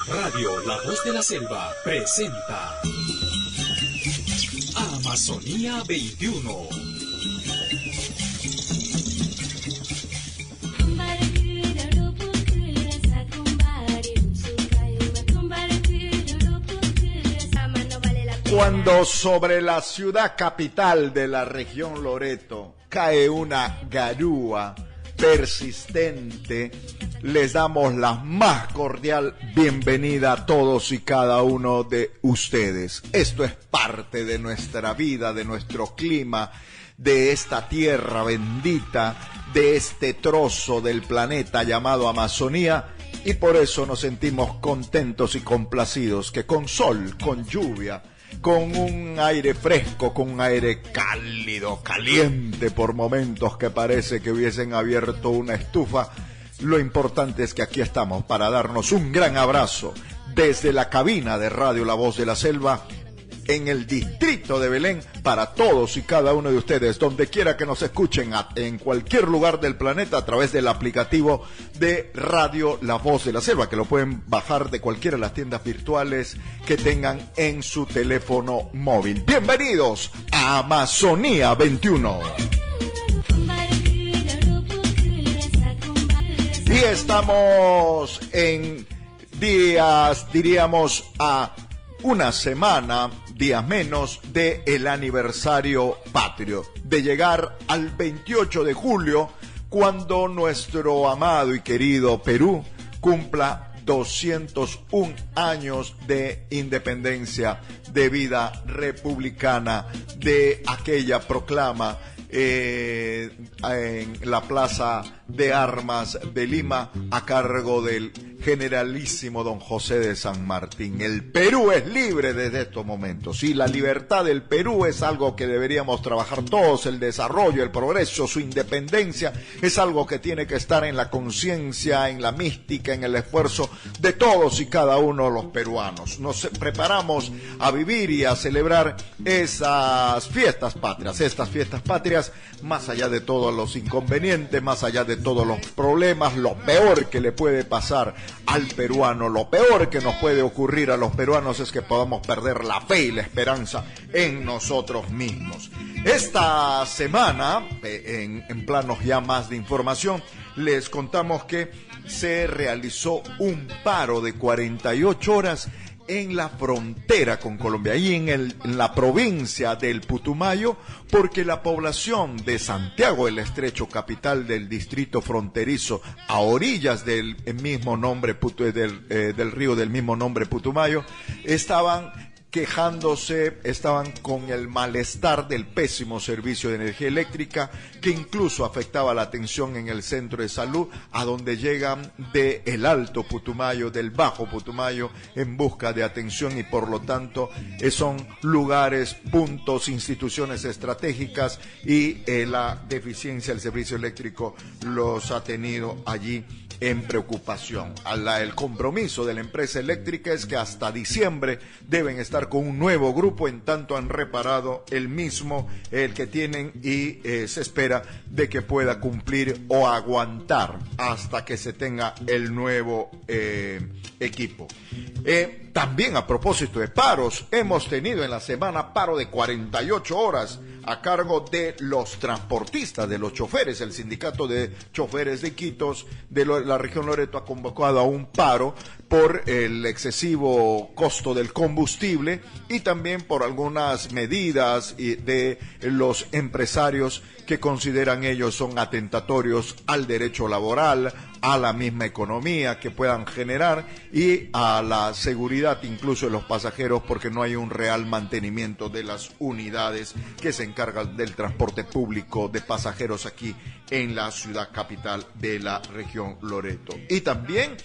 Radio La Voz de la Selva presenta Amazonía 21. Cuando sobre la ciudad capital de la región Loreto cae una garúa persistente, les damos la más cordial bienvenida a todos y cada uno de ustedes. Esto es parte de nuestra vida, de nuestro clima, de esta tierra bendita, de este trozo del planeta llamado Amazonía, y por eso nos sentimos contentos y complacidos que con sol, con lluvia, con un aire fresco, con un aire cálido, caliente por momentos que parece que hubiesen abierto una estufa, lo importante es que aquí estamos para darnos un gran abrazo desde la cabina de Radio La Voz de la Selva en el distrito de Belén para todos y cada uno de ustedes, donde quiera que nos escuchen en cualquier lugar del planeta a través del aplicativo de Radio La Voz de la Selva, que lo pueden bajar de cualquiera de las tiendas virtuales que tengan en su teléfono móvil. Bienvenidos a Amazonía 21. Y estamos en días, diríamos, a una semana, días menos, del aniversario patrio, de llegar al 28 de julio, cuando nuestro amado y querido Perú cumpla 201 años de independencia, de vida republicana, de aquella proclama en la Plaza de Armas de Lima a cargo del generalísimo don José de San Martín. El Perú es libre desde estos momentos y la libertad del Perú es algo que deberíamos trabajar todos, el desarrollo, el progreso, su independencia es algo que tiene que estar en la conciencia, en la mística, en el esfuerzo de todos y cada uno de los peruanos. Nos preparamos a vivir y a celebrar esas fiestas patrias, más allá de todos los inconvenientes, más allá de todos los problemas, lo peor que le puede pasar al peruano, lo peor que nos puede ocurrir a los peruanos es que podamos perder la fe y la esperanza en nosotros mismos. Esta semana, en planos ya más de información, les contamos que se realizó un paro de 48 horas en la frontera con Colombia, ahí en la provincia del Putumayo, porque la población de Santiago del Estrecho, capital del distrito fronterizo, a orillas del mismo nombre del río del mismo nombre Putumayo, estaban quejándose, estaban con el malestar del pésimo servicio de energía eléctrica que incluso afectaba la atención en el centro de salud, a donde llegan del Alto Putumayo, del Bajo Putumayo, en busca de atención, y por lo tanto son lugares, puntos, instituciones estratégicas, y la deficiencia del servicio eléctrico los ha tenido allí en preocupación. El compromiso de la empresa eléctrica es que hasta diciembre deben estar con un nuevo grupo, en tanto han reparado el que tienen, y se espera de que pueda cumplir o aguantar hasta que se tenga el nuevo equipo. También a propósito de paros, hemos tenido en la semana paro de 48 horas a cargo de los transportistas, de los choferes. El sindicato de choferes de Iquitos de la región Loreto ha convocado a un paro por el excesivo costo del combustible y también por algunas medidas de los empresarios que consideran ellos son atentatorios al derecho laboral, a la misma economía que puedan generar y a la seguridad incluso de los pasajeros, porque no hay un real mantenimiento de las unidades que se encargan del transporte público de pasajeros aquí en la ciudad capital de la región Loreto. Y también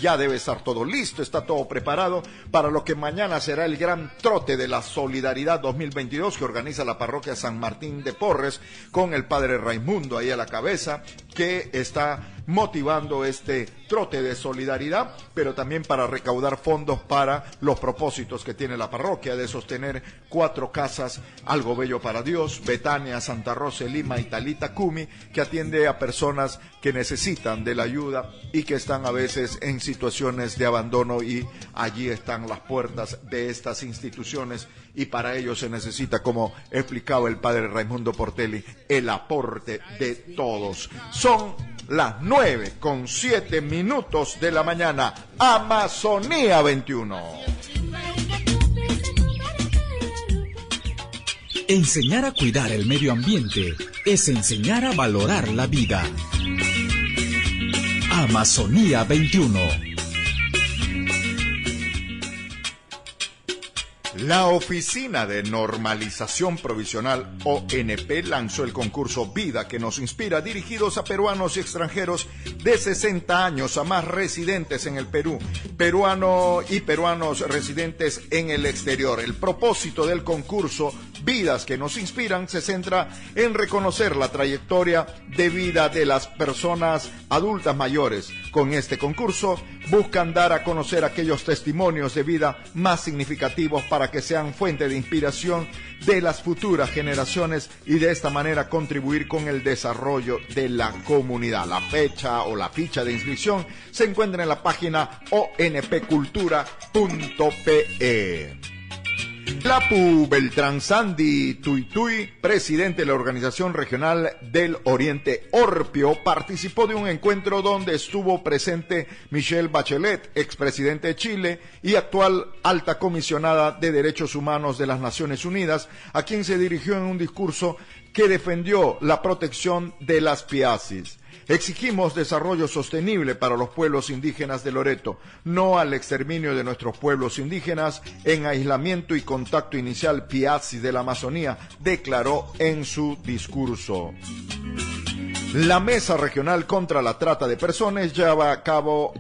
ya debe estar todo listo, está todo preparado para lo que mañana será el gran trote de la Solidaridad 2022 que organiza la parroquia San Martín de Porres, con el padre Raimundo ahí a la cabeza, que está motivando este trote de solidaridad, pero también para recaudar fondos para los propósitos que tiene la parroquia de sostener 4 casas, Algo Bello para Dios, Betania, Santa Rosa, Lima y Talita Cumi, que atiende a personas que necesitan de la ayuda y que están a veces en situaciones de abandono, y allí están las puertas de estas instituciones, y para ello se necesita, como explicaba el padre Raimundo Portelli, el aporte de todos. Son las 9:07 de la mañana, Amazonía 21. Enseñar a cuidar el medio ambiente es enseñar a valorar la vida. Amazonía 21. La Oficina de Normalización Provisional, ONP, lanzó el concurso Vida que nos inspira, dirigidos a peruanos y extranjeros de 60 años a más residentes en el Perú, peruanos residentes en el exterior. El propósito del concurso Vidas que nos inspiran se centra en reconocer la trayectoria de vida de las personas adultas mayores. Con este concurso buscan dar a conocer aquellos testimonios de vida más significativos para que sean fuente de inspiración de las futuras generaciones y de esta manera contribuir con el desarrollo de la comunidad. La fecha o la ficha de inscripción se encuentra en la página onpcultura.pe. Lapu Beltrán Sandy Tuitui, presidente de la Organización Regional del Oriente Orpio, participó de un encuentro donde estuvo presente Michelle Bachelet, expresidente de Chile y actual alta comisionada de Derechos Humanos de las Naciones Unidas, a quien se dirigió en un discurso que defendió la protección de las piacis. Exigimos desarrollo sostenible para los pueblos indígenas de Loreto, no al exterminio de nuestros pueblos indígenas en aislamiento y contacto inicial, piacis de la Amazonía, declaró en su discurso. La Mesa Regional contra la Trata de Personas lleva a cabo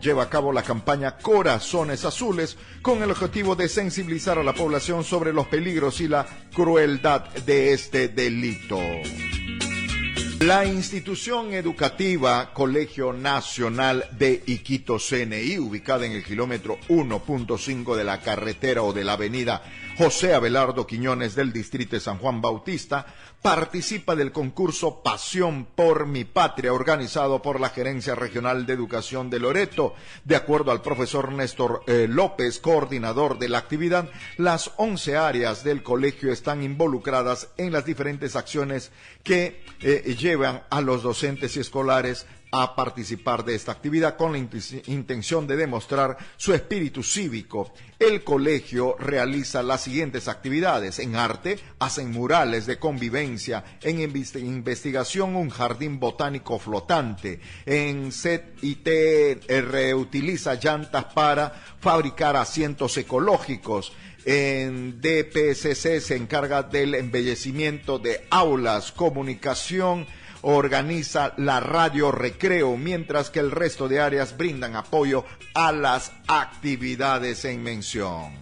la campaña Corazones Azules con el objetivo de sensibilizar a la población sobre los peligros y la crueldad de este delito. La institución educativa Colegio Nacional de Iquito CNI, ubicada en el kilómetro 1.5 de la carretera o de la avenida José Abelardo Quiñones del distrito de San Juan Bautista, participa del concurso Pasión por mi Patria, organizado por la Gerencia Regional de Educación de Loreto. De acuerdo al profesor Néstor López, coordinador de la actividad, las 11 áreas del colegio están involucradas en las diferentes acciones que llevan a los docentes y escolares a participar de esta actividad con la intención de demostrar su espíritu cívico. El colegio realiza las siguientes actividades: en arte, hacen murales de convivencia; en investigación, un jardín botánico flotante; en CIT reutiliza llantas para fabricar asientos ecológicos; en DPCC se encarga del embellecimiento de aulas; comunicación organiza la radio recreo, mientras que el resto de áreas brindan apoyo a las actividades en mención.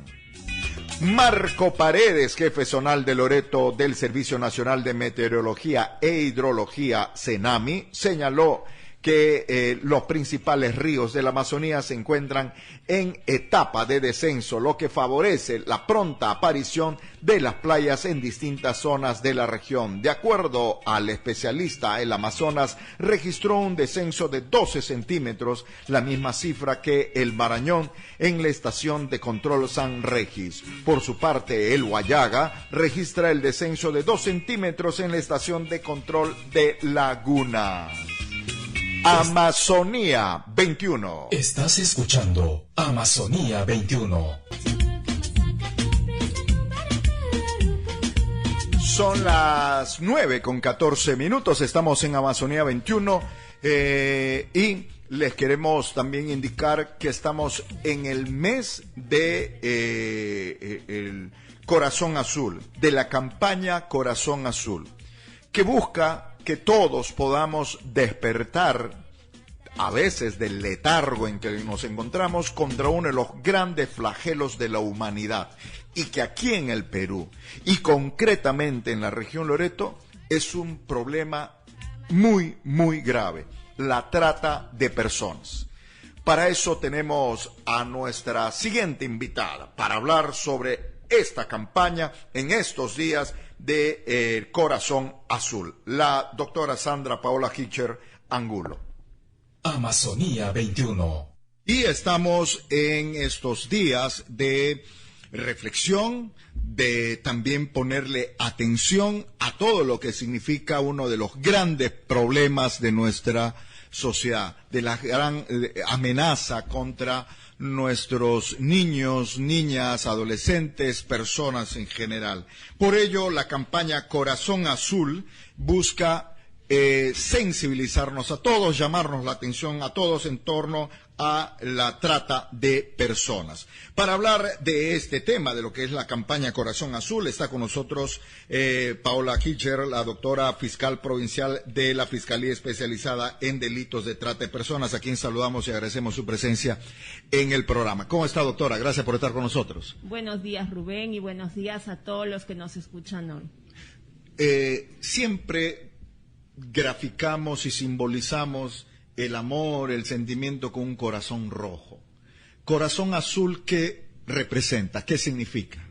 Marco Paredes, jefe zonal de Loreto del Servicio Nacional de Meteorología e Hidrología, CENAMI, señaló que los principales ríos de la Amazonía se encuentran en etapa de descenso, lo que favorece la pronta aparición de las playas en distintas zonas de la región. De acuerdo al especialista, el Amazonas registró un descenso de 12 centímetros, la misma cifra que el Marañón en la estación de control San Regis. Por su parte, el Huallaga registra el descenso de 2 centímetros en la estación de control de Laguna. Amazonía 21. Estás escuchando Amazonía 21. Son las 9:14. Estamos en Amazonía 21 y les queremos también indicar que estamos en el mes de el Corazón Azul, de la campaña Corazón Azul, que busca que todos podamos despertar a veces del letargo en que nos encontramos contra uno de los grandes flagelos de la humanidad, y que aquí en el Perú y concretamente en la región Loreto es un problema muy, muy grave. la trata de personas. Para eso tenemos a nuestra siguiente invitada para hablar sobre esta campaña en estos días de Corazón Azul, la doctora Sandra Paola Hitcher Angulo. Amazonía 21. Y estamos en estos días de reflexión, de también ponerle atención a todo lo que significa uno de los grandes problemas de nuestra sociedad, de la gran amenaza contra nuestros niños, niñas, adolescentes, personas en general. Por ello, la campaña Corazón Azul busca sensibilizarnos a todos, llamarnos la atención a todos en torno a la trata de personas. Para hablar de este tema, de lo que es la campaña Corazón Azul, está con nosotros Paola Hitcher, la doctora fiscal provincial de la Fiscalía Especializada en Delitos de Trata de Personas, a quien saludamos y agradecemos su presencia en el programa. ¿Cómo está, doctora? Gracias por estar con nosotros. Buenos días, Rubén, y buenos días a todos los que nos escuchan hoy. Siempre graficamos y simbolizamos el amor, el sentimiento con un corazón rojo. Corazón azul, ¿qué representa? ¿Qué significa?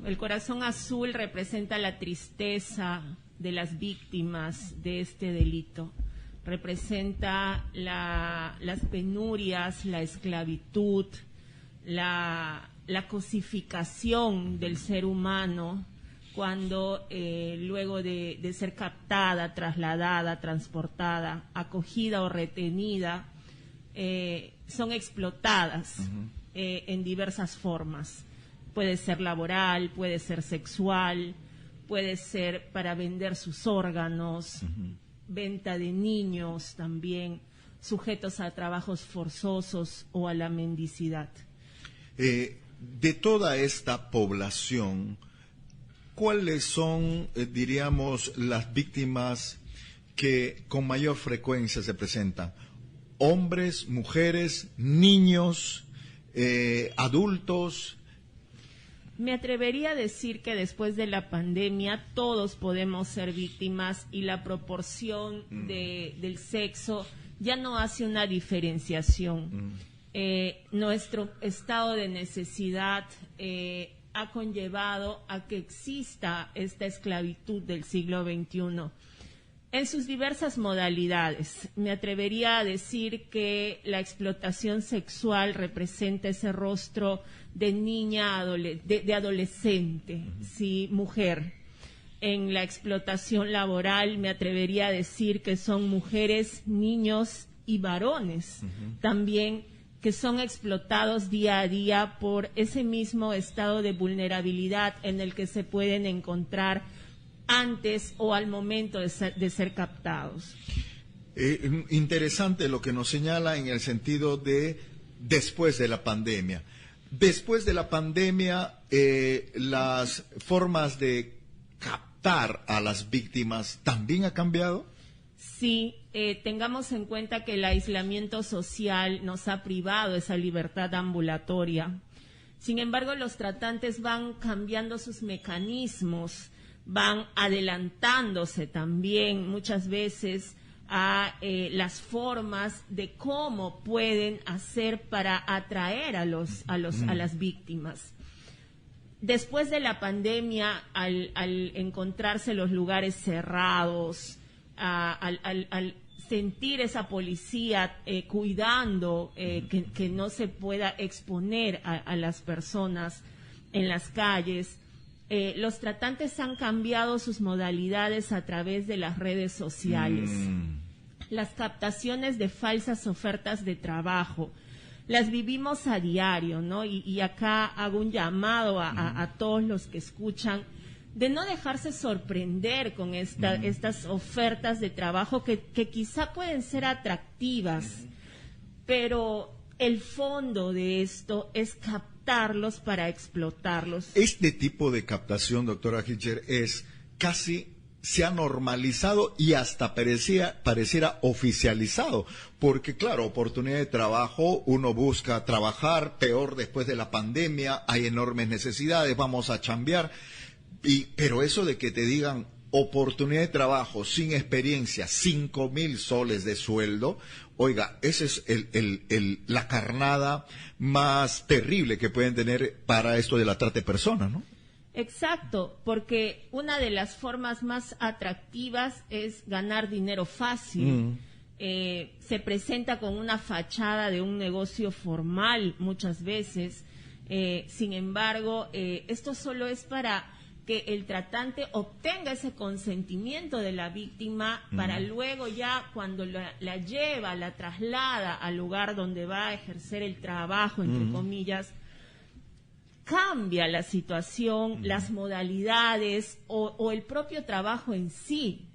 El corazón azul representa la tristeza de las víctimas de este delito. Representa las penurias, la esclavitud, la cosificación del ser humano, cuando luego de ser captada, trasladada, transportada, acogida o retenida, son explotadas en diversas formas. Puede ser laboral, puede ser sexual, puede ser para vender sus órganos, venta de niños también, sujetos a trabajos forzosos o a la mendicidad. De toda esta población, ¿cuáles son, diríamos, las víctimas que con mayor frecuencia se presentan? ¿Hombres, mujeres, niños, adultos? Me atrevería a decir que después de la pandemia todos podemos ser víctimas y la proporción del sexo ya no hace una diferenciación. Nuestro estado de necesidad ha conllevado a que exista esta esclavitud del siglo XXI en sus diversas modalidades. Me atrevería a decir que la explotación sexual representa ese rostro de niña, de adolescente, ¿sí? Mujer. En la explotación laboral me atrevería a decir que son mujeres, niños y varones también, que son explotados día a día por ese mismo estado de vulnerabilidad en el que se pueden encontrar antes o al momento de ser captados. Interesante lo que nos señala en el sentido de después de la pandemia. Después de la pandemia, las formas de captar a las víctimas también ha cambiado. Sí, tengamos en cuenta que el aislamiento social nos ha privado esa libertad ambulatoria. Sin embargo, los tratantes van cambiando sus mecanismos, van adelantándose también muchas veces a las formas de cómo pueden hacer para atraer a las víctimas. Después de la pandemia, al encontrarse los lugares cerrados, al sentir esa policía cuidando que no se pueda exponer a las personas en las calles, los tratantes han cambiado sus modalidades a través de las redes sociales. Las captaciones de falsas ofertas de trabajo las vivimos a diario, ¿no? Y acá hago un llamado a todos los que escuchan de no dejarse sorprender con estas ofertas de trabajo que quizá pueden ser atractivas, pero el fondo de esto es captarlos para explotarlos. Este tipo de captación, doctora Hitcher, se ha normalizado y hasta pareciera oficializado, porque claro, oportunidad de trabajo, uno busca trabajar, peor después de la pandemia, hay enormes necesidades, vamos a chambear, pero eso de que te digan oportunidad de trabajo, sin experiencia, 5.000 soles de sueldo. Oiga, esa es la carnada más terrible que pueden tener para esto de la trata de personas, ¿no? Exacto, porque una de las formas más atractivas es ganar dinero fácil. Se presenta con una fachada de un negocio formal muchas veces. Sin embargo, esto solo es para que el tratante obtenga ese consentimiento de la víctima para luego ya cuando la lleva, la traslada al lugar donde va a ejercer el trabajo, entre comillas, cambia la situación, las modalidades o el propio trabajo en sí.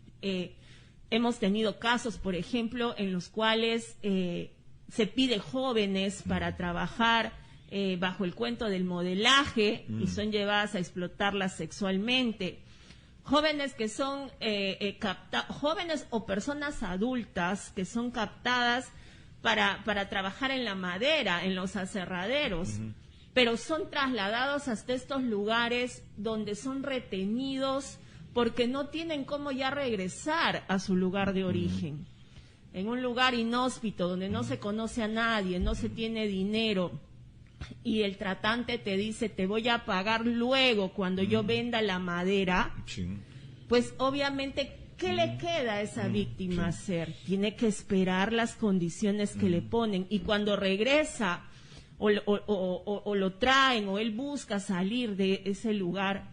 Hemos tenido casos, por ejemplo, en los cuales se pide jóvenes para trabajar bajo el cuento del modelaje y son llevadas a explotarlas sexualmente. Jóvenes que son jóvenes o personas adultas que son captadas para trabajar en la madera, en los aserraderos, pero son trasladados hasta estos lugares donde son retenidos porque no tienen cómo ya regresar a su lugar de origen. En un lugar inhóspito donde no se conoce a nadie, no se tiene dinero, y el tratante te dice, te voy a pagar luego cuando yo venda la madera, pues obviamente, ¿qué le queda a esa víctima hacer? Tiene que esperar las condiciones que le ponen, y cuando regresa o lo traen o él busca salir de ese lugar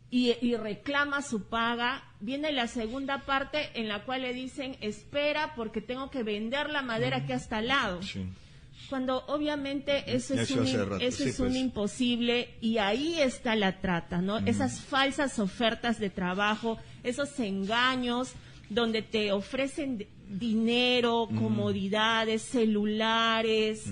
y reclama su paga, viene la segunda parte en la cual le dicen, espera porque tengo que vender la madera que está al lado. Cuando obviamente eso es un imposible, y ahí está la trata, ¿no? Esas falsas ofertas de trabajo, esos engaños donde te ofrecen dinero, comodidades, celulares,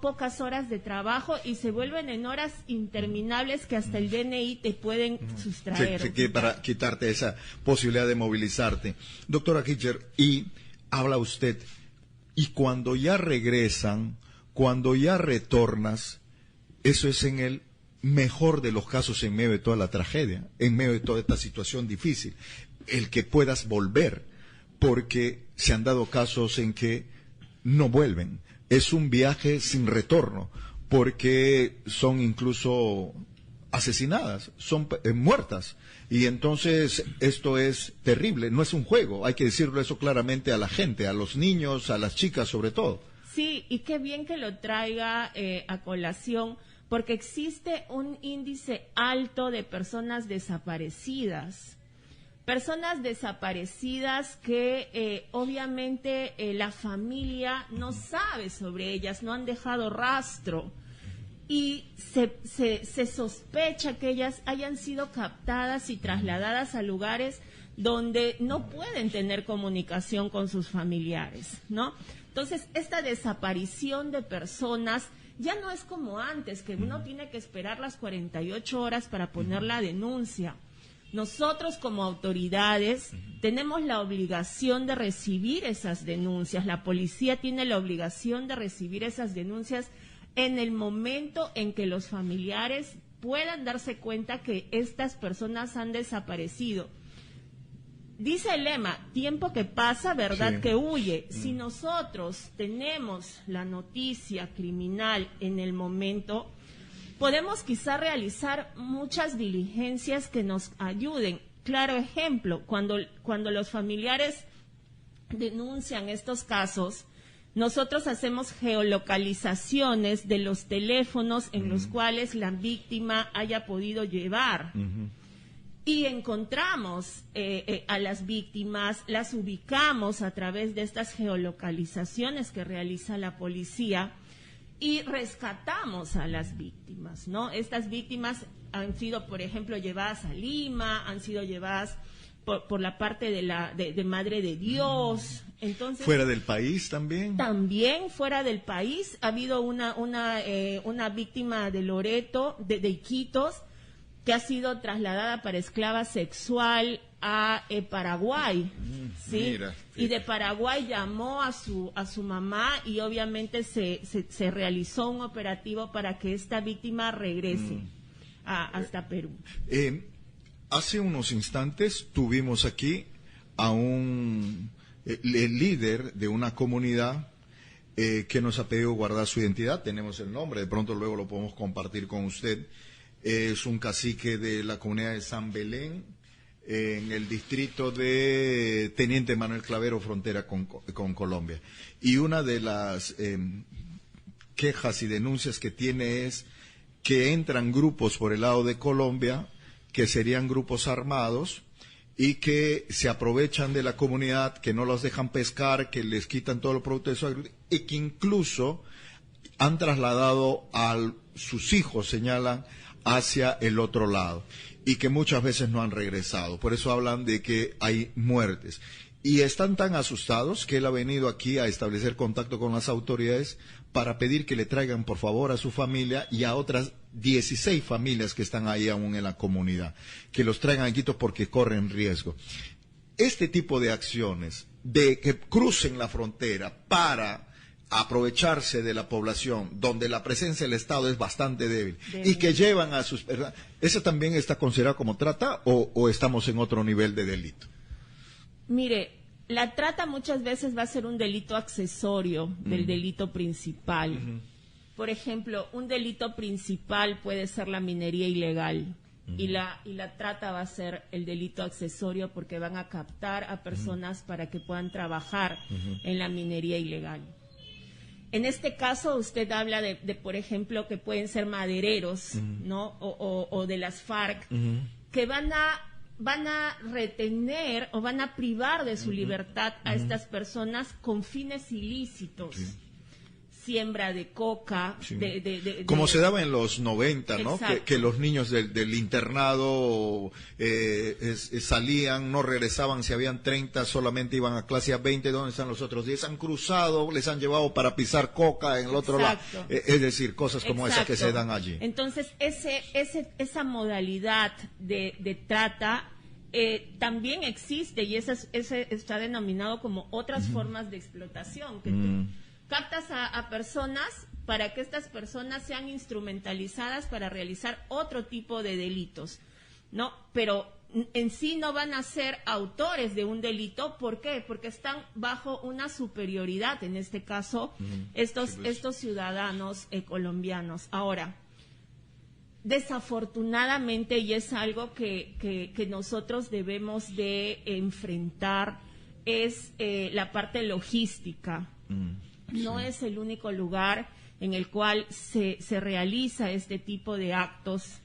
pocas horas de trabajo, y se vuelven en horas interminables que hasta el DNI te pueden sustraer. Para quitarte esa posibilidad de movilizarte. Doctora Kitcher, y habla usted, y cuando ya regresan, cuando ya retornas, eso es en el mejor de los casos, en medio de toda la tragedia, en medio de toda esta situación difícil, el que puedas volver, porque se han dado casos en que no vuelven. Es un viaje sin retorno, porque son incluso asesinadas, son muertas. Y entonces esto es terrible, no es un juego, hay que decirlo eso claramente a la gente, a los niños, a las chicas sobre todo. Sí, y qué bien que lo traiga a colación, porque existe un índice alto de personas desaparecidas. Personas desaparecidas que obviamente la familia no sabe sobre ellas, no han dejado rastro. Y se sospecha que ellas hayan sido captadas y trasladadas a lugares donde no pueden tener comunicación con sus familiares, ¿no? Entonces, esta desaparición de personas ya no es como antes, que uno tiene que esperar las 48 horas para poner la denuncia. Nosotros como autoridades tenemos la obligación de recibir esas denuncias, la policía tiene la obligación de recibir esas denuncias en el momento en que los familiares puedan darse cuenta que estas personas han desaparecido. Dice el lema, tiempo que pasa, verdad que huye. Si nosotros tenemos la noticia criminal en el momento, podemos quizá realizar muchas diligencias que nos ayuden. Claro ejemplo, cuando los familiares denuncian estos casos, nosotros hacemos geolocalizaciones de los teléfonos en los cuales la víctima haya podido llevar. Y encontramos a las víctimas, las ubicamos a través de estas geolocalizaciones que realiza la policía y rescatamos a las víctimas, ¿no? Estas víctimas han sido, por ejemplo, llevadas a Lima, han sido llevadas por la parte de Madre de Dios. Entonces, ¿fuera del país también? También fuera del país. Ha habido una víctima de Loreto, de Iquitos, que ha sido trasladada para esclava sexual a Paraguay, ¿sí? Mira, y de Paraguay llamó a su mamá y obviamente se realizó un operativo para que esta víctima regrese hasta Perú. Hace unos instantes tuvimos aquí a un el líder de una comunidad que nos ha pedido guardar su identidad. Tenemos el nombre, de pronto luego lo podemos compartir con usted. Es un cacique de la comunidad de San Belén, en el distrito de Teniente Manuel Clavero, frontera con Colombia. Y una de las quejas y denuncias que tiene es que entran grupos por el lado de Colombia, que serían grupos armados, y que se aprovechan de la comunidad, que no los dejan pescar, que les quitan todos los productos de su agricultura, y que incluso han trasladado a sus hijos, señalan, hacia el otro lado, y que muchas veces no han regresado. Por eso hablan de que hay muertes. Y están tan asustados que él ha venido aquí a establecer contacto con las autoridades para pedir que le traigan, por favor, a su familia y a otras 16 familias que están ahí aún en la comunidad, que los traigan a Quito porque corren riesgo. Este tipo de acciones, de que crucen la frontera para aprovecharse de la población, donde la presencia del Estado es bastante débil, y que llevan a sus... ¿Esa también está considerada como trata o estamos en otro nivel de delito? Mire, la trata muchas veces va a ser un delito accesorio del delito principal. Por ejemplo, un delito principal puede ser la minería ilegal y la trata va a ser el delito accesorio porque van a captar a personas para que puedan trabajar en la minería ilegal. En este caso, usted habla de por ejemplo, que pueden ser madereros, ¿no? O de las FARC, que van a retener o van a privar de su libertad a estas personas con fines ilícitos. Siembra de coca, como se daba en los 90, ¿no? Que los niños del internado salían, no regresaban, si habían 30 solamente iban a clase a 20, ¿dónde están los otros 10? Han cruzado, les han llevado para pisar coca en el otro lado, es decir, cosas como esas que se dan allí. Entonces, esa modalidad de trata también existe y ese está denominado como otras formas de explotación, que tú captas a personas para que estas personas sean instrumentalizadas para realizar otro tipo de delitos, ¿no? Pero en sí no van a ser autores de un delito. ¿Por qué? Porque están bajo una superioridad, en este caso, estos ciudadanos colombianos. Ahora, desafortunadamente, y es algo que nosotros debemos de enfrentar, es la parte logística. No es el único lugar en el cual se realiza este tipo de actos.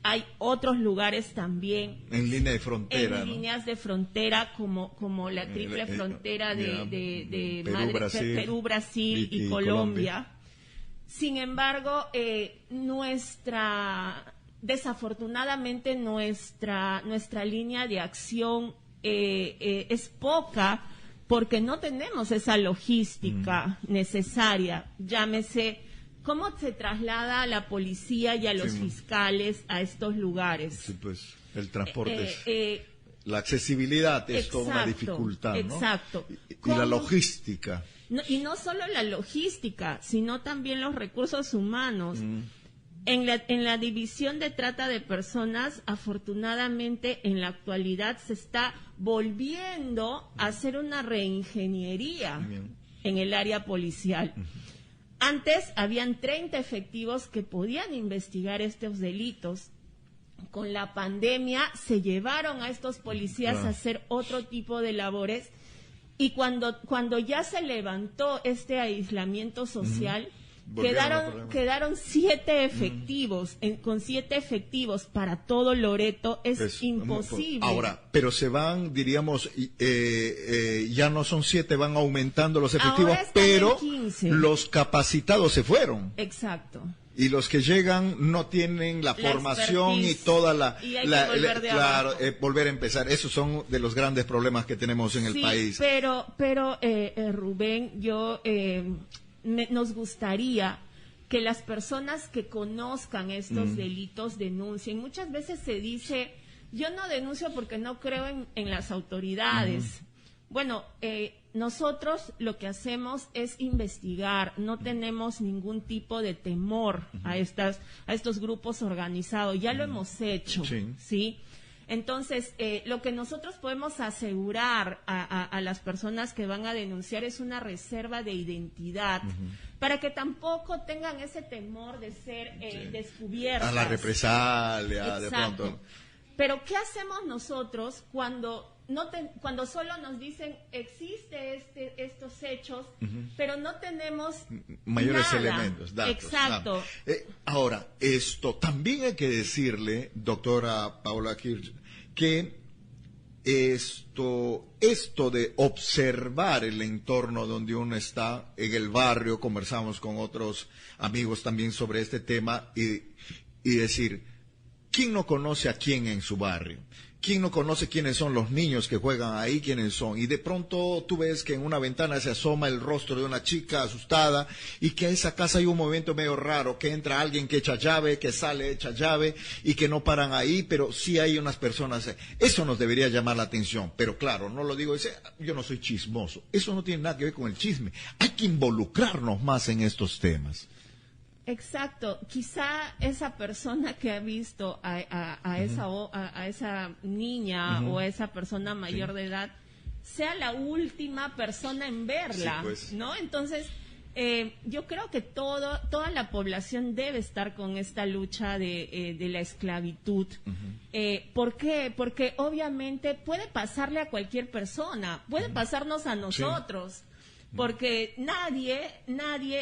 Hay otros lugares también. En línea de frontera. En líneas de frontera, como la triple frontera de Perú, Brasil y Colombia. Sin embargo, desafortunadamente nuestra línea de acción es poca, porque no tenemos esa logística necesaria. Llámese, ¿cómo se traslada a la policía y a los fiscales a estos lugares? Sí, pues, el transporte la accesibilidad es toda una dificultad, ¿no? Exacto. Y la logística. No, y no solo la logística, sino también los recursos humanos. En la división de trata de personas, afortunadamente, en la actualidad se está volviendo a hacer una reingeniería en el área policial. Antes habían 30 efectivos que podían investigar estos delitos. Con la pandemia se llevaron a estos policías a hacer otro tipo de labores, y cuando ya se levantó este aislamiento social, quedaron 7 efectivos. Con 7 efectivos para todo Loreto es imposible. Ahora, pero se van, diríamos, ya no son 7, van aumentando los efectivos, pero los capacitados se fueron. Exacto. Y los que llegan no tienen la formación y toda volver a empezar. Esos son de los grandes problemas que tenemos en el país. Pero Rubén, nos gustaría que las personas que conozcan estos delitos denuncien. Muchas veces se dice, yo no denuncio porque no creo en las autoridades. Bueno, nosotros lo que hacemos es investigar, no tenemos ningún tipo de temor a estos grupos organizados, ya lo hemos hecho, ¿sí? Entonces, lo que nosotros podemos asegurar a las personas que van a denunciar es una reserva de identidad, para que tampoco tengan ese temor de ser descubiertas. A la represalia, de Exacto. pronto. Pero ¿qué hacemos nosotros cuando cuando solo nos dicen existe estos hechos, pero no tenemos mayores nada? elementos, datos? Exacto. Ahora, esto también hay que decirle, doctora Paula Kirch, que esto de observar el entorno donde uno está, en el barrio, conversamos con otros amigos también sobre este tema, y decir, ¿quién no conoce a quién en su barrio? ¿Quién no conoce quiénes son los niños que juegan ahí, quiénes son? Y de pronto tú ves que en una ventana se asoma el rostro de una chica asustada y que a esa casa hay un movimiento medio raro, que entra alguien que echa llave, que sale echa llave y que no paran ahí, pero sí hay unas personas. Eso nos debería llamar la atención, pero claro, no lo digo, yo no soy chismoso. Eso no tiene nada que ver con el chisme. Hay que involucrarnos más en estos temas. Exacto, quizá esa persona que ha visto a esa niña o a esa persona mayor de edad sea la última persona en verla, sí, pues. ¿no? Entonces, yo creo que toda la población debe estar con esta lucha de la esclavitud. ¿Por qué? Porque obviamente puede pasarle a cualquier persona, puede pasarnos a nosotros. Sí. Porque nadie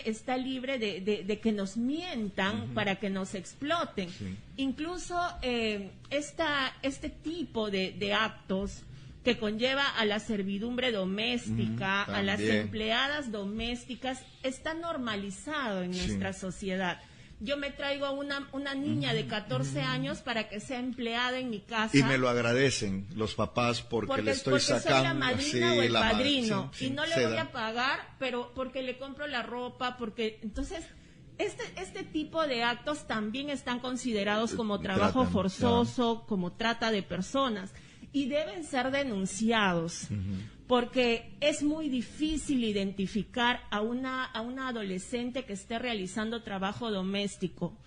está libre de que nos mientan para que nos exploten. Sí. Incluso este tipo de actos que conlleva a la servidumbre doméstica, a las empleadas domésticas, está normalizado en nuestra sociedad. Yo me traigo una niña de 14 años para que sea empleada en mi casa. Y me lo agradecen los papás porque le estoy sacando. Soy la madrina o el padrino. Sí, y no le voy a pagar, pero porque le compro la ropa, porque... Entonces, este tipo de actos también están considerados como trabajo forzoso, como trata de personas. Y deben ser denunciados. Porque es muy difícil identificar a una adolescente que esté realizando trabajo doméstico.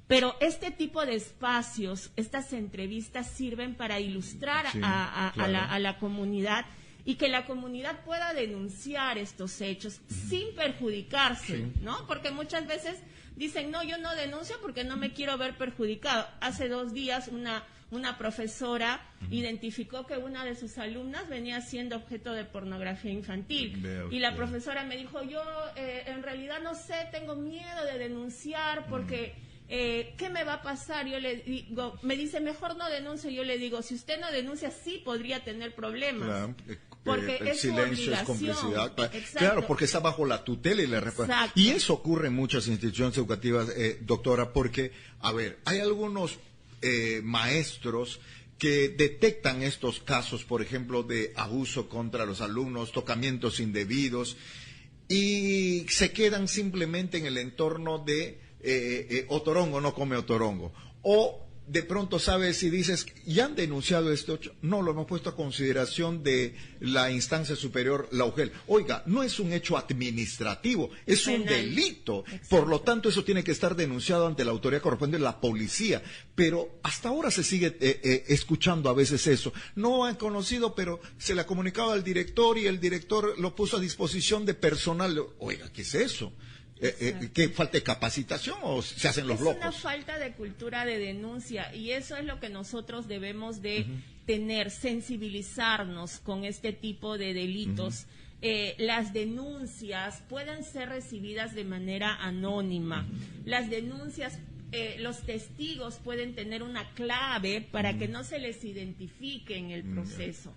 Pero este tipo de espacios, estas entrevistas sirven para ilustrar a la comunidad y que la comunidad pueda denunciar estos hechos sin perjudicarse, ¿no? Porque muchas veces dicen, no, yo no denuncio porque no me quiero ver perjudicado. Hace 2 días una profesora identificó que una de sus alumnas venía siendo objeto de pornografía infantil. Y la profesora me dijo, yo en realidad no sé, tengo miedo de denunciar porque ¿qué me va a pasar? Yo le digo, me dice, mejor no denuncio. Yo le digo, si usted no denuncia, sí podría tener problemas. Claro. Porque el es silencio es complicidad. Exacto. Claro, porque está bajo la tutela y la respuesta. Y eso ocurre en muchas instituciones educativas, doctora, porque, a ver, hay algunos maestros que detectan estos casos, por ejemplo, de abuso contra los alumnos, tocamientos indebidos, y se quedan simplemente en el entorno de otorongo no come otorongo. O de pronto sabes y dices, ¿ya han denunciado este hecho? No, lo hemos puesto a consideración de la instancia superior, la UGEL. Oiga, no es un hecho administrativo, es un delito. Exacto. Por lo tanto, eso tiene que estar denunciado ante la autoridad correspondiente, la policía. Pero hasta ahora se sigue escuchando a veces eso. No han conocido, pero se le ha comunicado al director y el director lo puso a disposición de personal. Oiga, ¿qué es eso? ¿Que falta de capacitación o se hacen los locos? Es una falta de cultura de denuncia y eso es lo que nosotros debemos de tener, sensibilizarnos con este tipo de delitos. Las denuncias pueden ser recibidas de manera anónima. Las denuncias, los testigos pueden tener una clave para que no se les identifique en el proceso.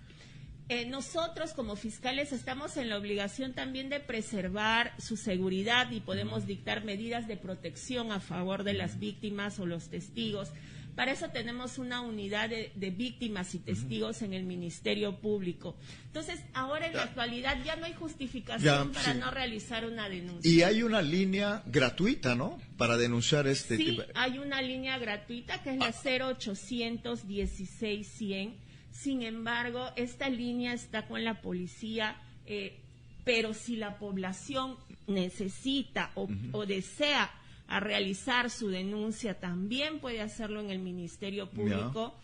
Nosotros como fiscales estamos en la obligación también de preservar su seguridad y podemos dictar medidas de protección a favor de las víctimas o los testigos. Para eso tenemos una unidad de víctimas y testigos en el Ministerio Público. Entonces, ahora en la actualidad ya no hay justificación para no realizar una denuncia. Y hay una línea gratuita, ¿no?, para denunciar este tipo. Sí, hay una línea gratuita que es la 0800 16 100. Sin embargo, esta línea está con la policía, pero si la población necesita o desea realizar su denuncia, también puede hacerlo en el Ministerio Público.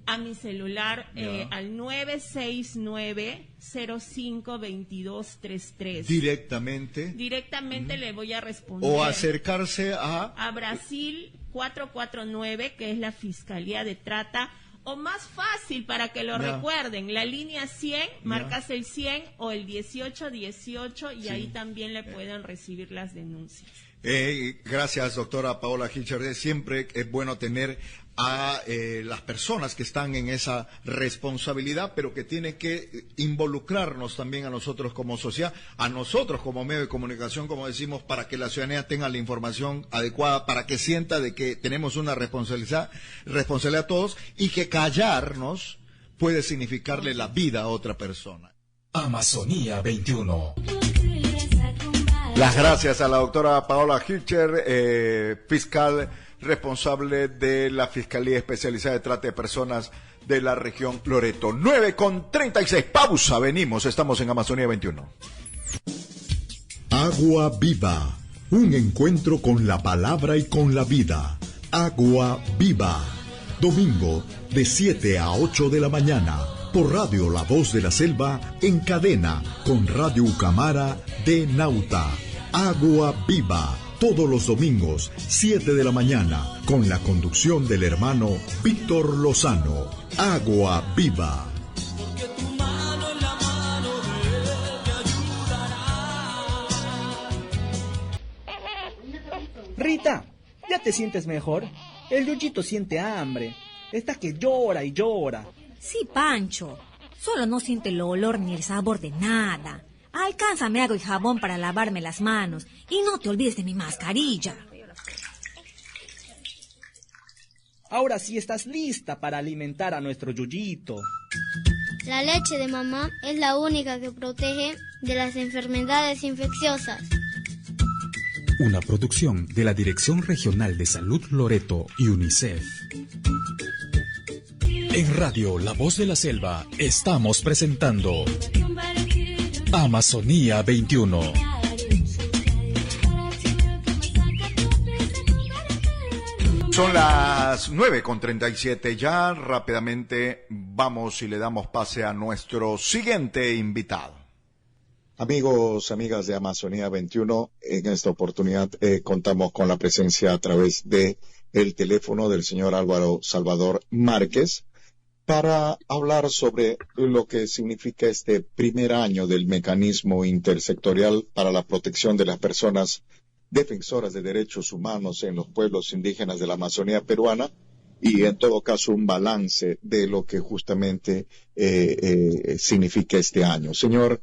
a mi celular al 969-052233. Directamente le voy a responder. O acercarse a Brasil 449, que es la Fiscalía de Trata. O más fácil, para que lo recuerden, la línea 100, marcas el 100 o el 1818 y ahí también le pueden recibir las denuncias. Gracias, doctora Paola Hitcher. Siempre es bueno tener a las personas que están en esa responsabilidad, pero que tienen que involucrarnos también a nosotros como sociedad, a nosotros como medio de comunicación, como decimos, para que la ciudadanía tenga la información adecuada, para que sienta de que tenemos una responsabilidad todos, y que callarnos puede significarle la vida a otra persona. Amazonía 21. Las gracias a la doctora Paola Hitcher, fiscal responsable de la Fiscalía Especializada de Trata de Personas de la región Loreto. 9:36, pausa, venimos, estamos en Amazonía 21. Agua viva, un encuentro con la palabra y con la vida. Agua viva, domingo de 7 a 8 de la mañana, por Radio La Voz de la Selva, en cadena con Radio Ucamara de Nauta. Agua viva, todos los domingos, 7 de la mañana, con la conducción del hermano Víctor Lozano. Agua viva. Porque tu mano en la mano de él me ayudará. Rita, ¿ya te sientes mejor? El Yuyito siente hambre. Está que llora y llora. Sí, Pancho. Solo no siente el olor ni el sabor de nada. Alcánzame agua y jabón para lavarme las manos. Y no te olvides de mi mascarilla. Ahora sí estás lista para alimentar a nuestro Yuyito. La leche de mamá es la única que protege de las enfermedades infecciosas. Una producción de la Dirección Regional de Salud Loreto y UNICEF. En Radio La Voz de la Selva estamos presentando Amazonía 21. Son las 9:37 ya. Rápidamente vamos y le damos pase a nuestro siguiente invitado. Amigos, amigas de Amazonía 21, en esta oportunidad contamos con la presencia a través de el teléfono del señor Álvaro Salvador Márquez para hablar sobre lo que significa este primer año del mecanismo intersectorial para la protección de las personas defensoras de derechos humanos en los pueblos indígenas de la Amazonía peruana y en todo caso un balance de lo que justamente significa este año. Señor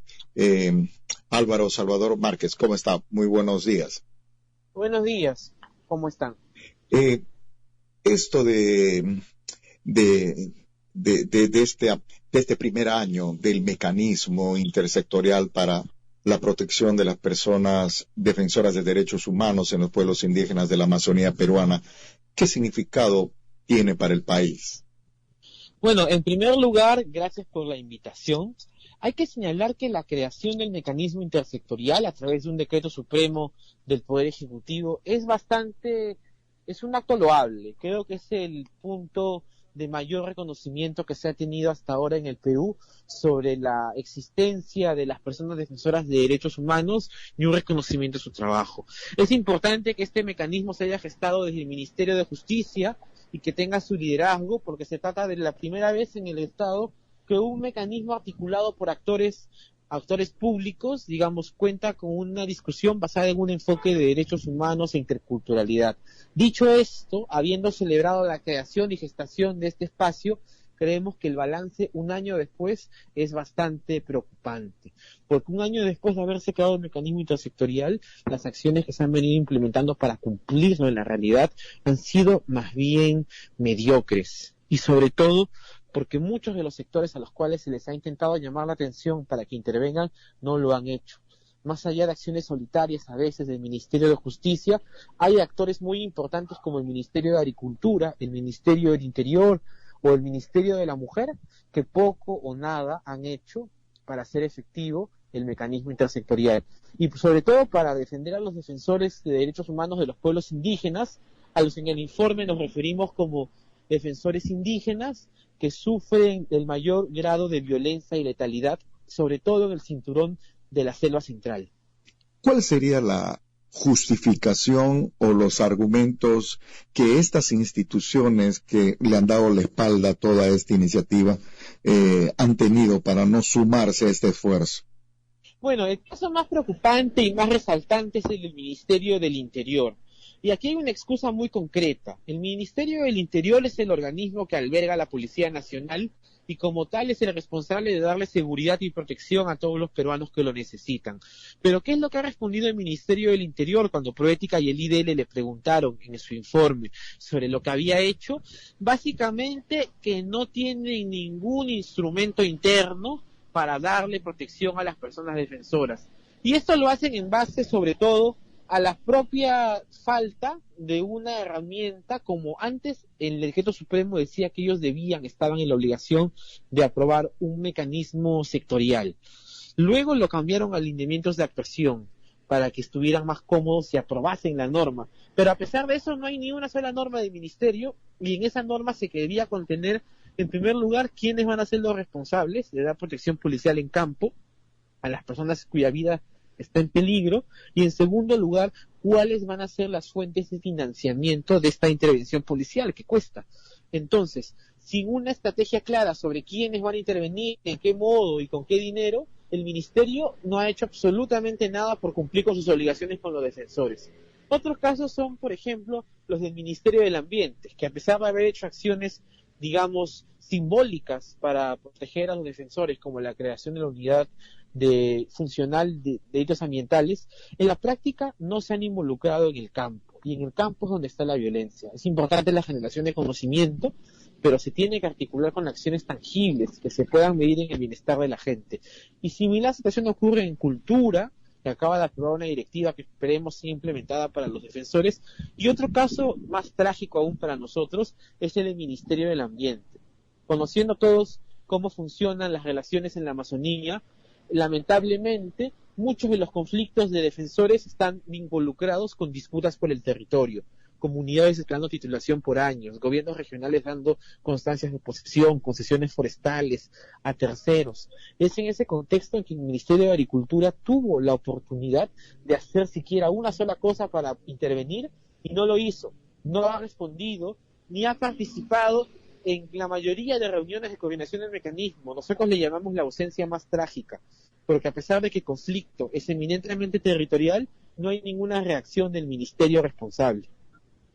Álvaro Salvador Márquez, ¿cómo está? Muy buenos días. Buenos días, ¿cómo están? Esto de este primer año del mecanismo intersectorial para la protección de las personas defensoras de derechos humanos en los pueblos indígenas de la Amazonía peruana, ¿qué significado tiene para el país? Bueno, en primer lugar, gracias por la invitación. Hay que señalar que la creación del mecanismo intersectorial a través de un decreto supremo del Poder Ejecutivo es un acto loable. Creo que es el punto de mayor reconocimiento que se ha tenido hasta ahora en el Perú sobre la existencia de las personas defensoras de derechos humanos y un reconocimiento de su trabajo. Es importante que este mecanismo se haya gestado desde el Ministerio de Justicia y que tenga su liderazgo, porque se trata de la primera vez en el Estado que un mecanismo articulado por actores públicos, digamos, cuenta con una discusión basada en un enfoque de derechos humanos e interculturalidad. Dicho esto, habiendo celebrado la creación y gestación de este espacio, creemos que el balance un año después es bastante preocupante, porque un año después de haberse creado el mecanismo intersectorial, las acciones que se han venido implementando para cumplirlo en la realidad han sido más bien mediocres, y sobre todo porque muchos de los sectores a los cuales se les ha intentado llamar la atención para que intervengan no lo han hecho. Más allá de acciones solitarias a veces del Ministerio de Justicia, hay actores muy importantes como el Ministerio de Agricultura, el Ministerio del Interior o el Ministerio de la Mujer que poco o nada han hecho para hacer efectivo el mecanismo intersectorial. Y sobre todo para defender a los defensores de derechos humanos de los pueblos indígenas, a los que en el informe nos referimos como defensores indígenas que sufren el mayor grado de violencia y letalidad, sobre todo en el cinturón de la selva central. ¿Cuál sería la justificación o los argumentos que estas instituciones que le han dado la espalda a toda esta iniciativa han tenido para no sumarse a este esfuerzo? Bueno, el caso más preocupante y más resaltante es el del Ministerio del Interior. Y aquí hay una excusa muy concreta. El Ministerio del Interior es el organismo que alberga a la Policía Nacional y como tal es el responsable de darle seguridad y protección a todos los peruanos que lo necesitan. Pero ¿qué es lo que ha respondido el Ministerio del Interior cuando Proética y el IDL le preguntaron en su informe sobre lo que había hecho? Básicamente que no tienen ningún instrumento interno para darle protección a las personas defensoras. Y esto lo hacen en base sobre todo a la propia falta de una herramienta, como antes el decreto supremo decía que ellos estaban en la obligación de aprobar un mecanismo sectorial. Luego lo cambiaron a lineamientos de actuación para que estuvieran más cómodos y aprobasen la norma. Pero a pesar de eso no hay ni una sola norma del ministerio y en esa norma se quería contener, en primer lugar, quiénes van a ser los responsables de dar protección policial en campo a las personas cuya vida está en peligro, y en segundo lugar, cuáles van a ser las fuentes de financiamiento de esta intervención policial que cuesta. Entonces, sin una estrategia clara sobre quiénes van a intervenir, en qué modo y con qué dinero, el ministerio no ha hecho absolutamente nada por cumplir con sus obligaciones con los defensores. Otros casos son, por ejemplo, los del Ministerio del Ambiente, que a pesar de haber hecho acciones, digamos, simbólicas para proteger a los defensores, como la creación de la unidad funcional de delitos ambientales, en la práctica no se han involucrado en el campo, y en el campo es donde está la violencia. Es importante la generación de conocimiento, pero se tiene que articular con acciones tangibles que se puedan medir en el bienestar de la gente. Y similar situación ocurre en cultura, que acaba de aprobar una directiva que esperemos sea implementada para los defensores, y otro caso más trágico aún para nosotros es el del Ministerio del Ambiente. Conociendo todos cómo funcionan las relaciones en la Amazonía, lamentablemente, muchos de los conflictos de defensores están involucrados con disputas por el territorio, comunidades esperando titulación por años, gobiernos regionales dando constancias de posesión, concesiones forestales a terceros. Es en ese contexto en que el Ministerio de Agricultura tuvo la oportunidad de hacer siquiera una sola cosa para intervenir y no lo hizo. No ha respondido ni ha participado en la mayoría de reuniones de coordinación del mecanismo. Nosotros le llamamos la ausencia más trágica, porque a pesar de que el conflicto es eminentemente territorial, no hay ninguna reacción del ministerio responsable.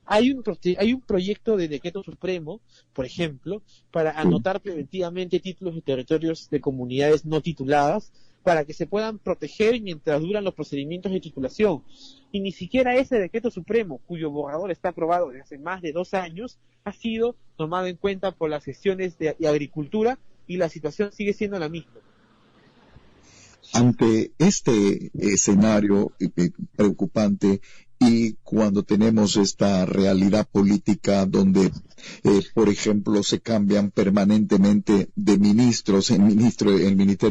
Hay un proyecto de decreto supremo, por ejemplo, para anotar preventivamente títulos de territorios de comunidades no tituladas, para que se puedan proteger mientras duran los procedimientos de titulación. Y ni siquiera ese decreto supremo, cuyo borrador está aprobado desde hace más de 2 años, ha sido tomado en cuenta por las sesiones de agricultura, y la situación sigue siendo la misma. Ante este escenario preocupante, y cuando tenemos esta realidad política donde, por ejemplo, se cambian permanentemente de ministros, el Ministerio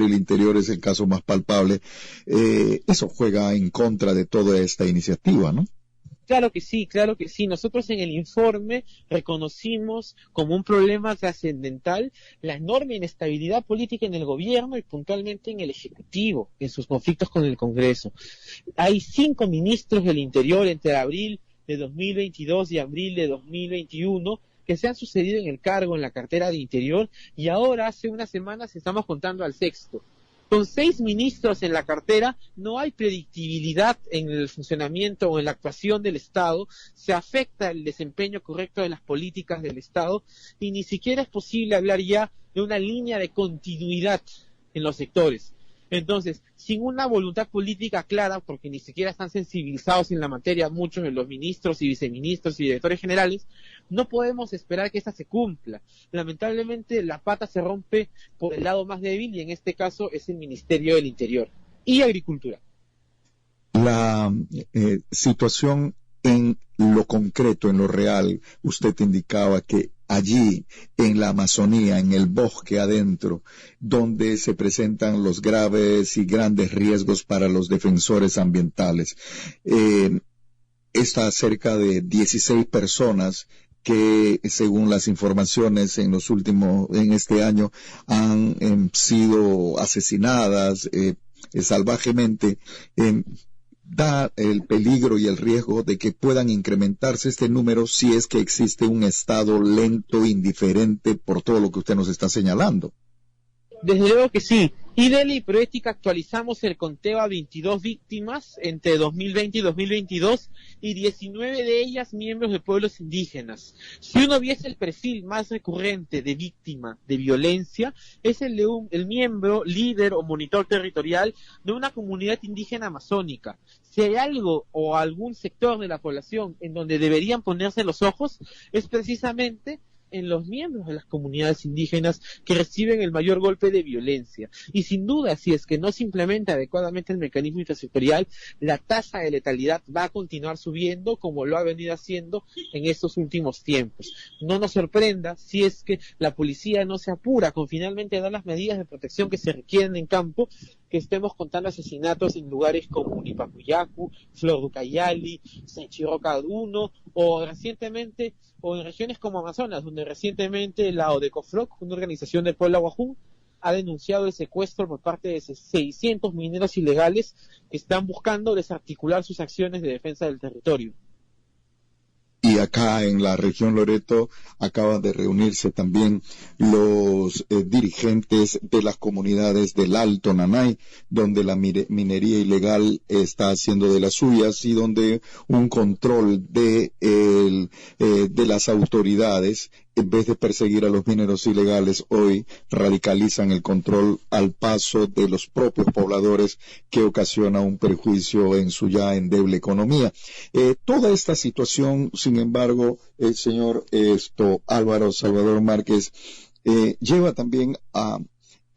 del Interior es el caso más palpable, eso juega en contra de toda esta iniciativa, ¿no? Claro que sí, claro que sí. Nosotros en el informe reconocimos como un problema trascendental la enorme inestabilidad política en el gobierno y puntualmente en el Ejecutivo, en sus conflictos con el Congreso. Hay 5 ministros del Interior entre abril de 2022 y abril de 2021 que se han sucedido en el cargo, en la cartera de Interior, y ahora hace unas semanas estamos contando al 6º. Con 6 ministros en la cartera no hay predictibilidad en el funcionamiento o en la actuación del Estado, se afecta el desempeño correcto de las políticas del Estado y ni siquiera es posible hablar ya de una línea de continuidad en los sectores. Entonces, sin una voluntad política clara, porque ni siquiera están sensibilizados en la materia muchos de los ministros y viceministros y directores generales, no podemos esperar que esta se cumpla. Lamentablemente, la pata se rompe por el lado más débil y en este caso es el Ministerio del Interior y Agricultura. La situación en lo concreto, en lo real, usted indicaba que allí en la Amazonía, en el bosque adentro, donde se presentan los graves y grandes riesgos para los defensores ambientales. Está cerca de 16 personas que según las informaciones en este año han sido asesinadas salvajemente, da el peligro y el riesgo de que puedan incrementarse este número si es que existe un Estado lento, indiferente por todo lo que usted nos está señalando. Desde luego que sí. Y de Ley Proética actualizamos el conteo a 22 víctimas entre 2020 y 2022 y 19 de ellas miembros de pueblos indígenas. Si uno viese el perfil más recurrente de víctima de violencia, es el de el miembro, líder o monitor territorial de una comunidad indígena amazónica. Si hay algo o algún sector de la población en donde deberían ponerse los ojos, es precisamente en los miembros de las comunidades indígenas que reciben el mayor golpe de violencia. Y sin duda, si es que no se implementa adecuadamente el mecanismo intersectorial, la tasa de letalidad va a continuar subiendo como lo ha venido haciendo en estos últimos tiempos. No nos sorprenda si es que la policía no se apura con finalmente dar las medidas de protección que se requieren en campo, que estemos contando asesinatos en lugares como Unipacuyacu, Flor do Cayali, Senchiroca 1, o recientemente, o en regiones como Amazonas, donde recientemente la Odecofroc, una organización del pueblo Aguajún, ha denunciado el secuestro por parte de 600 mineros ilegales que están buscando desarticular sus acciones de defensa del territorio. Y acá en la región Loreto acaban de reunirse también los dirigentes de las comunidades del Alto Nanay, donde la minería ilegal está haciendo de las suyas y donde un control de las autoridades, en vez de perseguir a los mineros ilegales, hoy radicalizan el control al paso de los propios pobladores, que ocasiona un perjuicio en su ya endeble economía. Toda esta situación, sin embargo, el señor Álvaro Salvador Márquez, lleva también a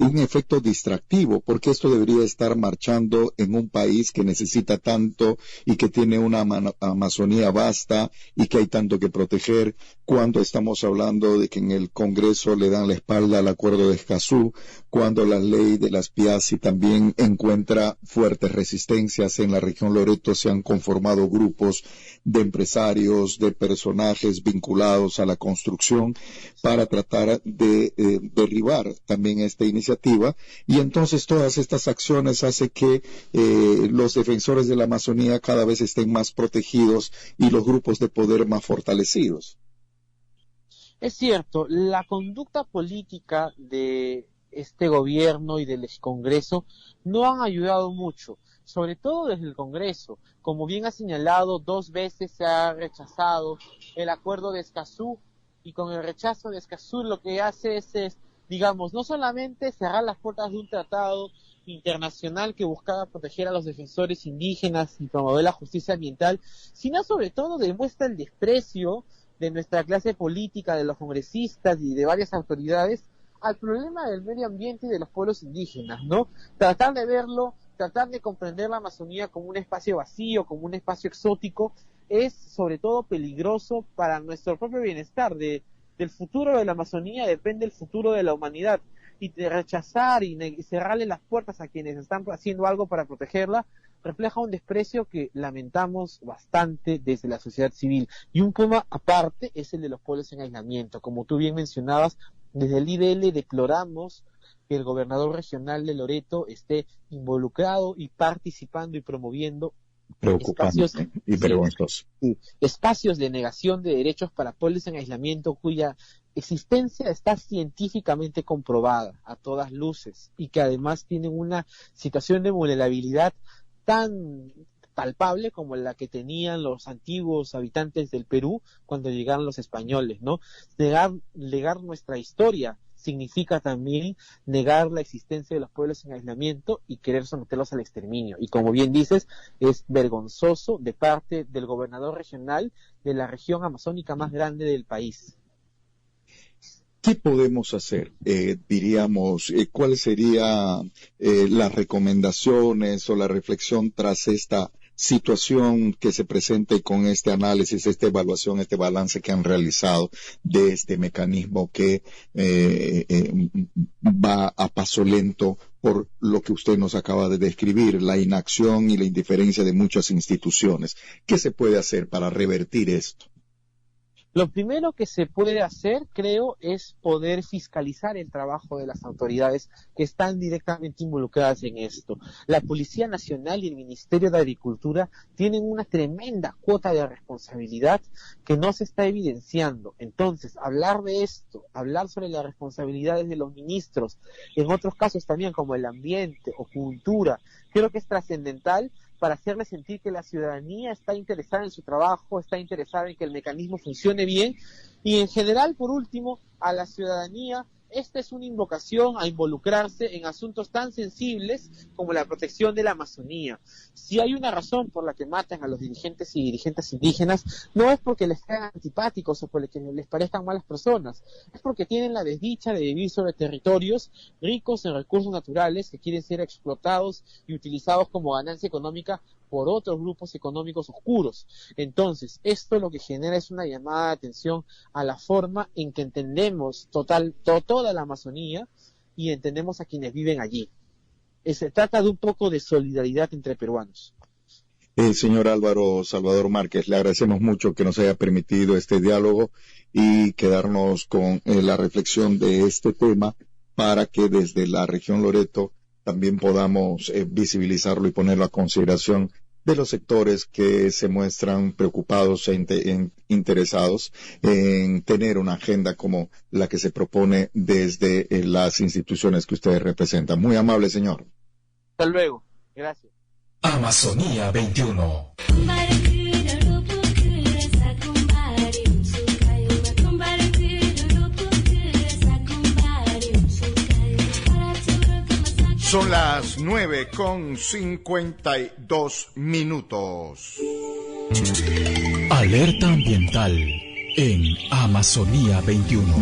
un efecto distractivo, porque esto debería estar marchando en un país que necesita tanto y que tiene una Amazonía vasta y que hay tanto que proteger, cuando estamos hablando de que en el Congreso le dan la espalda al Acuerdo de Escazú, cuando la ley de las PIASI también encuentra fuertes resistencias. En la región Loreto se han conformado grupos de empresarios, de personajes vinculados a la construcción para tratar de derribar también esta iniciativa, y entonces todas estas acciones hacen que los defensores de la Amazonía cada vez estén más protegidos y los grupos de poder más fortalecidos. Es cierto, la conducta política de este gobierno y del Congreso no han ayudado mucho, sobre todo desde el Congreso. Como bien ha señalado, 2 veces se ha rechazado el acuerdo de Escazú, y con el rechazo de Escazú lo que hace es, digamos, no solamente cerrar las puertas de un tratado internacional que buscaba proteger a los defensores indígenas y promover la justicia ambiental, sino sobre todo demuestra el desprecio de nuestra clase política, de los congresistas y de varias autoridades al problema del medio ambiente y de los pueblos indígenas, ¿no? Tratar de verlo, tratar de comprender la Amazonía como un espacio vacío, como un espacio exótico, es sobre todo peligroso para nuestro propio bienestar. Del futuro de la Amazonía depende el futuro de la humanidad, y de rechazar y cerrarle las puertas a quienes están haciendo algo para protegerla refleja un desprecio que lamentamos bastante desde la sociedad civil. Y un tema aparte es el de los pueblos en aislamiento. Como tú bien mencionabas, desde el IDL deploramos que el gobernador regional de Loreto esté involucrado y participando y promoviendo Preocupante y vergonzoso. Espacios de negación de derechos para pueblos en aislamiento cuya existencia está científicamente comprobada a todas luces, y que además tienen una situación de vulnerabilidad tan palpable como la que tenían los antiguos habitantes del Perú cuando llegaron los españoles, ¿no? Negar nuestra historia significa también negar la existencia de los pueblos en aislamiento y querer someterlos al exterminio. Y como bien dices, es vergonzoso de parte del gobernador regional de la región amazónica más grande del país. ¿Qué podemos hacer? Diríamos, ¿cuáles serían las recomendaciones o la reflexión tras esta situación que se presente con este análisis, esta evaluación, este balance que han realizado de este mecanismo que va a paso lento por lo que usted nos acaba de describir, la inacción y la indiferencia de muchas instituciones? ¿Qué se puede hacer para revertir esto? Lo primero que se puede hacer, creo, es poder fiscalizar el trabajo de las autoridades que están directamente involucradas en esto. La Policía Nacional y el Ministerio de Agricultura tienen una tremenda cuota de responsabilidad que no se está evidenciando. Entonces, hablar de esto, hablar sobre las responsabilidades de los ministros, en otros casos también como el ambiente o cultura, creo que es trascendental para hacerle sentir que la ciudadanía está interesada en su trabajo, está interesada en que el mecanismo funcione bien, y en general, por último, a la ciudadanía, esta es una invocación a involucrarse en asuntos tan sensibles como la protección de la Amazonía. Si hay una razón por la que matan a los dirigentes y dirigentes indígenas, no es porque les sean antipáticos o porque les parezcan malas personas, es porque tienen la desdicha de vivir sobre territorios ricos en recursos naturales que quieren ser explotados y utilizados como ganancia económica por otros grupos económicos oscuros. Entonces, esto lo que genera es una llamada de atención a la forma en que entendemos toda la Amazonía y entendemos a quienes viven allí. Se trata de un poco de solidaridad entre peruanos. Señor Álvaro Salvador Márquez, le agradecemos mucho que nos haya permitido este diálogo y quedarnos con la reflexión de este tema para que desde la región Loreto también podamos visibilizarlo y ponerlo a consideración de los sectores que se muestran preocupados e interesados en tener una agenda como la que se propone desde las instituciones que ustedes representan. Muy amable, señor. Hasta luego. Gracias. Amazonía 21. Son las 9:52. Alerta ambiental en Amazonía 21.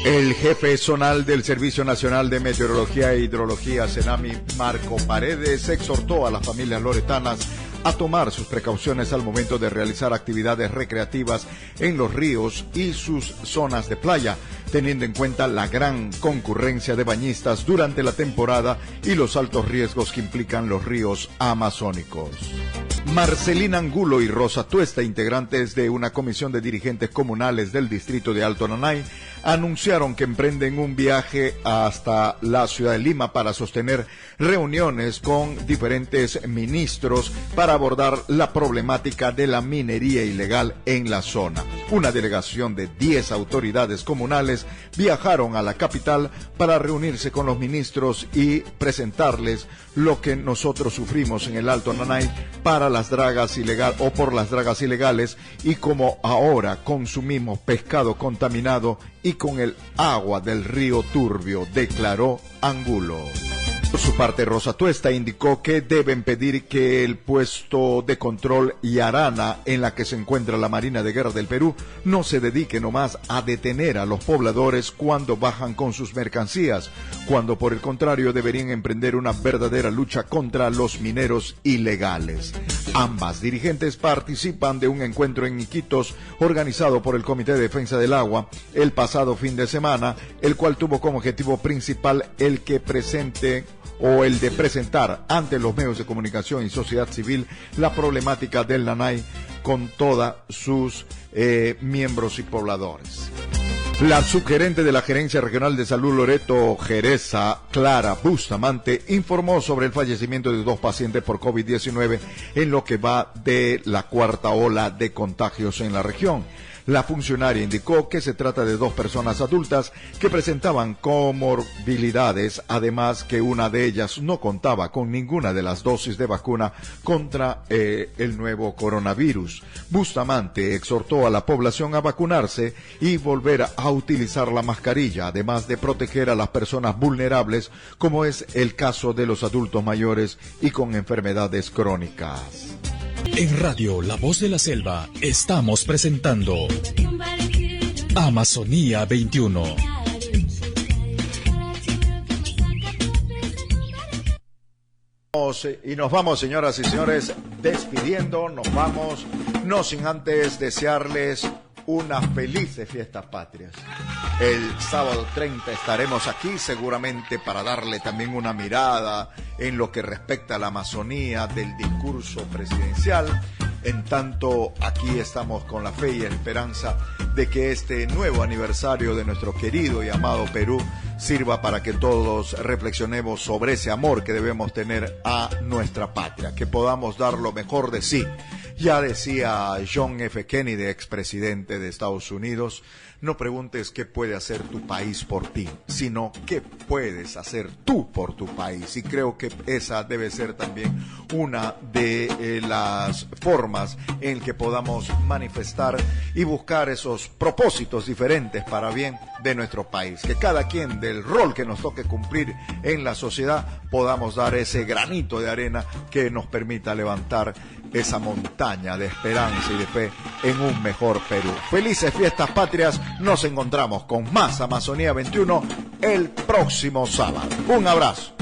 El jefe zonal del Servicio Nacional de Meteorología e Hidrología, Senami, Marco Paredes, exhortó a las familias loretanas a tomar sus precauciones al momento de realizar actividades recreativas en los ríos y sus zonas de playa, teniendo en cuenta la gran concurrencia de bañistas durante la temporada y los altos riesgos que implican los ríos amazónicos. Marcelina Angulo y Rosa Tuesta, integrantes de una comisión de dirigentes comunales del distrito de Alto Nanay, anunciaron que emprenden un viaje hasta la ciudad de Lima para sostener reuniones con diferentes ministros para abordar la problemática de la minería ilegal en la zona. Una delegación de 10 autoridades comunales viajaron a la capital para reunirse con los ministros y presentarles lo que nosotros sufrimos en el Alto Nanay para las dragas ilegales o por las dragas ilegales y como ahora consumimos pescado contaminado y con el agua del río Turbio, declaró Angulo. Por su parte, Rosa Tuesta indicó que deben pedir que el puesto de control Yarana, en la que se encuentra la Marina de Guerra del Perú, no se dedique nomás a detener a los pobladores cuando bajan con sus mercancías, cuando por el contrario deberían emprender una verdadera lucha contra los mineros ilegales. Ambas dirigentes participan de un encuentro en Iquitos organizado por el Comité de Defensa del Agua el pasado fin de semana, el cual tuvo como objetivo principal el de presentar ante los medios de comunicación y sociedad civil la problemática del Nanay con todos sus miembros y pobladores. La subgerente de la Gerencia Regional de Salud Loreto Jereza, Clara Bustamante, informó sobre el fallecimiento de 2 pacientes por COVID-19 en lo que va de la cuarta ola de contagios en la región. La funcionaria indicó que se trata de 2 personas adultas que presentaban comorbilidades, además que una de ellas no contaba con ninguna de las dosis de vacuna contra el nuevo coronavirus. Bustamante exhortó a la población a vacunarse y volver a utilizar la mascarilla, además de proteger a las personas vulnerables, como es el caso de los adultos mayores y con enfermedades crónicas. En Radio La Voz de la Selva estamos presentando Amazonía 21. Y nos vamos, señoras y señores, despidiendo, nos vamos, no sin antes desearles unas felices fiestas patrias. El sábado 30 estaremos aquí seguramente para darle también una mirada en lo que respecta a la Amazonía del discurso presidencial. En tanto, aquí estamos con la fe y esperanza de que este nuevo aniversario de nuestro querido y amado Perú sirva para que todos reflexionemos sobre ese amor que debemos tener a nuestra patria, que podamos dar lo mejor de sí. Ya decía John F. Kennedy, expresidente de Estados Unidos, no preguntes qué puede hacer tu país por ti, sino qué puedes hacer tú por tu país. Y creo que esa debe ser también una de las formas en que podamos manifestar y buscar esos propósitos diferentes para bien de nuestro país. Que cada quien del rol que nos toque cumplir en la sociedad podamos dar ese granito de arena que nos permita levantar esa montaña de esperanza y de fe en un mejor Perú. Felices fiestas patrias, nos encontramos con más Amazonía 21 el próximo sábado. Un abrazo.